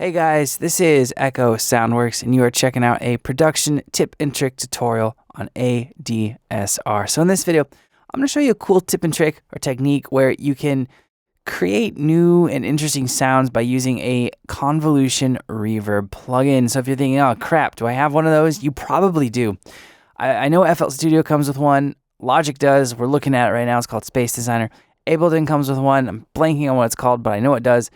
Hey guys, this is Echo Soundworks, and you are checking out a production tip and trick tutorial on ADSR. So in this video, I'm going to show you a cool tip and trick or technique where you can create new and interesting sounds by using a Convolution Reverb plugin. So if you're thinking, oh crap, do I have one of those? You probably do. I know FL Studio comes with one. Logic does. We're looking at it right now. It's called Space Designer. Ableton comes with one. I'm blanking on what it's called, but I know it does.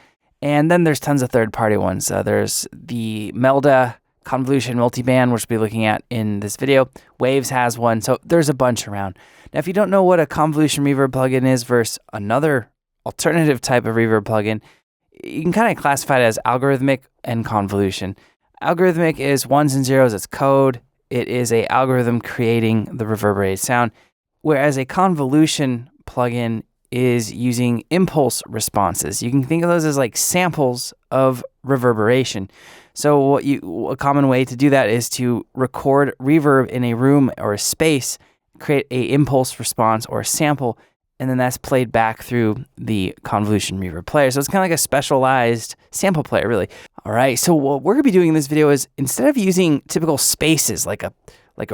And then there's tons of third-party ones. There's the Melda Convolution Multiband, which we'll be looking at in this video. Waves has one, so there's a bunch around. Now, if you don't know what a Convolution Reverb plugin is versus another alternative type of reverb plugin, you can kind of classify it as Algorithmic and Convolution. Algorithmic is ones and zeros, it's code. It is an algorithm creating the reverberated sound, whereas a Convolution plugin is using impulse responses. You can think of those as like samples of reverberation. So a common way to do that is to record reverb in a room or a space, create a impulse response or a sample, and then that's played back through the Convolution Reverb player. So it's kind of like a specialized sample player, really. All right, so what we're gonna be doing in this video is, instead of using typical spaces like a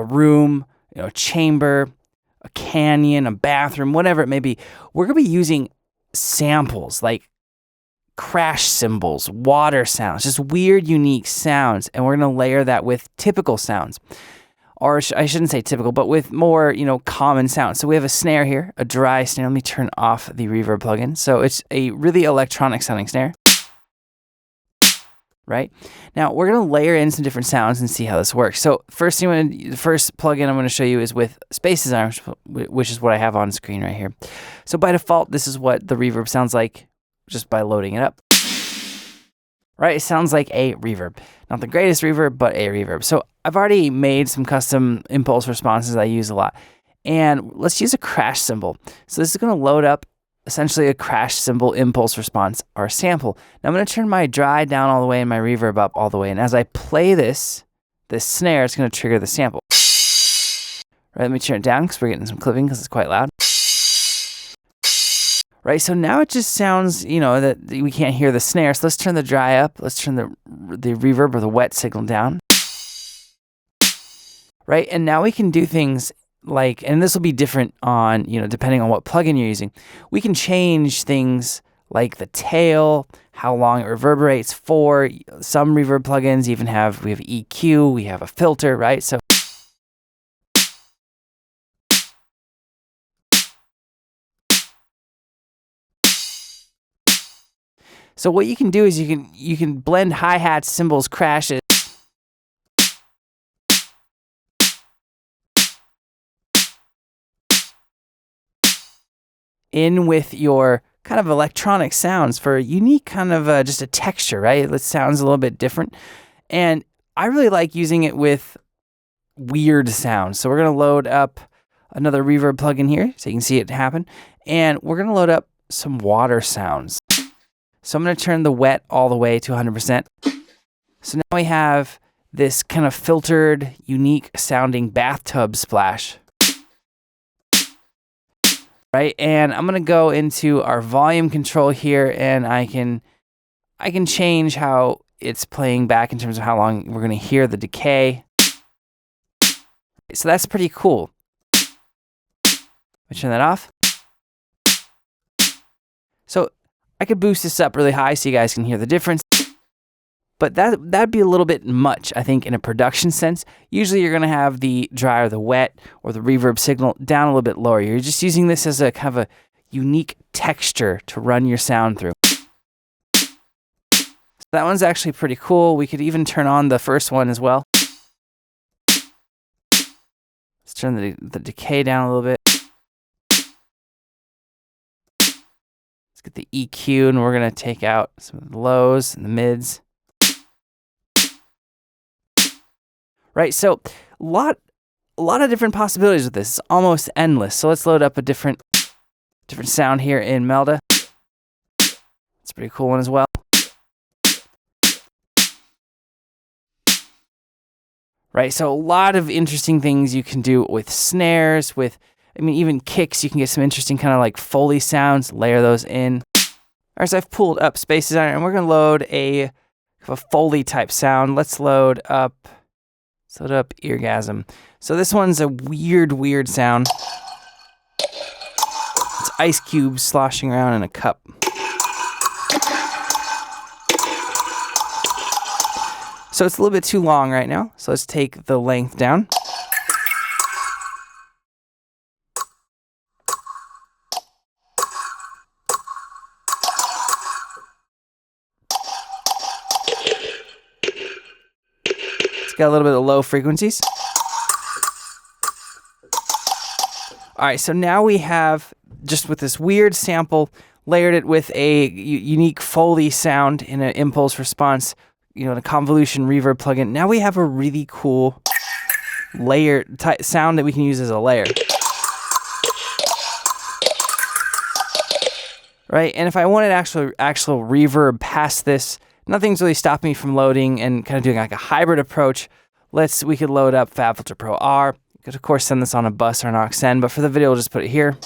room, a chamber, a canyon, a bathroom, whatever it may be, we're going to be using samples like crash cymbals, water sounds, just weird, unique sounds, and we're going to layer that with typical sounds. Or I shouldn't say typical, but with more, common sounds. So we have a snare here, a dry snare. Let me turn off the reverb plugin. So it's a really electronic sounding snare. Right? Now, we're going to layer in some different sounds and see how this works. So the first plugin I'm going to show you is with Space Designer, which is what I have on screen right here. So by default, this is what the reverb sounds like just by loading it up. Right? It sounds like a reverb. Not the greatest reverb, but a reverb. So I've already made some custom impulse responses I use a lot. And let's use a crash cymbal. So this is going to load up essentially a crash cymbal impulse response or sample. Now I'm going to turn my dry down all the way and my reverb up all the way. And as I play this snare, it's going to trigger the sample. Right, let me turn it down because we're getting some clipping because it's quite loud. Right, so now it just sounds, that we can't hear the snare. So let's turn the dry up. Let's turn the reverb or the wet signal down. Right, and now we can do things like, and this will be different on, depending on what plugin you're using. We can change things like the tail, how long it reverberates for. Some reverb plugins even we have EQ, we have a filter, right? So what you can do is you can blend hi-hats, cymbals, crashes, in with your kind of electronic sounds for a unique kind of just a texture, right? It sounds a little bit different. And I really like using it with weird sounds. So we're going to load up another reverb plugin here so you can see it happen. And we're going to load up some water sounds. So I'm going to turn the wet all the way to 100%. So now we have this kind of filtered, unique sounding bathtub splash. Right, and I'm gonna go into our volume control here, and I can change how it's playing back in terms of how long we're gonna hear the decay. So that's pretty cool. Let me turn that off. So I could boost this up really high so you guys can hear the difference. But that'd be a little bit much, I think, in a production sense. Usually you're going to have the dry or the wet or the reverb signal down a little bit lower. You're just using this as a kind of a unique texture to run your sound through. So that one's actually pretty cool. We could even turn on the first one as well. Let's turn the decay down a little bit. Let's get the EQ, and we're going to take out some of the lows and the mids. Right, so a lot of different possibilities with this. It's almost endless. So let's load up a different sound here in Melda. It's a pretty cool one as well. Right, so a lot of interesting things you can do with snares, even kicks. You can get some interesting kind of like Foley sounds, layer those in. All right, so I've pulled up Space Designer, and we're going to load a a Foley type sound. Let's load up Eargasm. So this one's a weird sound. It's ice cubes sloshing around in a cup. So it's a little bit too long right now. So let's take the length down. It's got a little bit of low frequencies. All right, so now we have, just with this weird sample, layered it with a unique Foley sound in an impulse response, in a Convolution Reverb plugin. Now we have a really cool layer sound that we can use as a layer. Right, and if I wanted actual reverb past this, nothing's really stopping me from loading and kind of doing like a hybrid approach. We could load up FabFilter Pro R. You could of course send this on a bus or an aux send, but for the video we'll just put it here.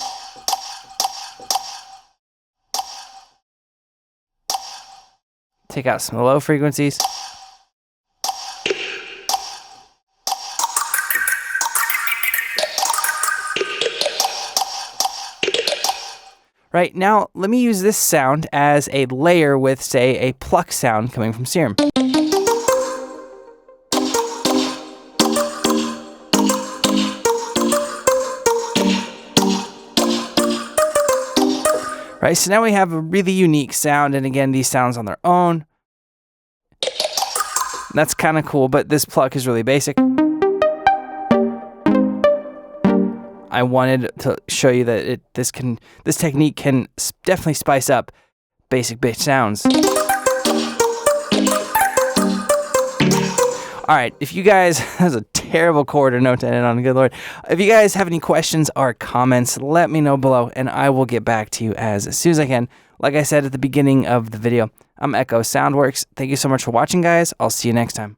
Take out some low frequencies. Right, now let me use this sound as a layer with, say, a pluck sound coming from Serum. Right, so now we have a really unique sound, and again, these sounds on their own. That's kind of cool, but this pluck is really basic. I wanted to show you that this technique can definitely spice up basic bitch sounds. All right, if you guys, that's a terrible chord or note to end on, good Lord. If you guys have any questions or comments, let me know below and I will get back to you as soon as I can. Like I said at the beginning of the video, I'm Echo Soundworks. Thank you so much for watching, guys. I'll see you next time.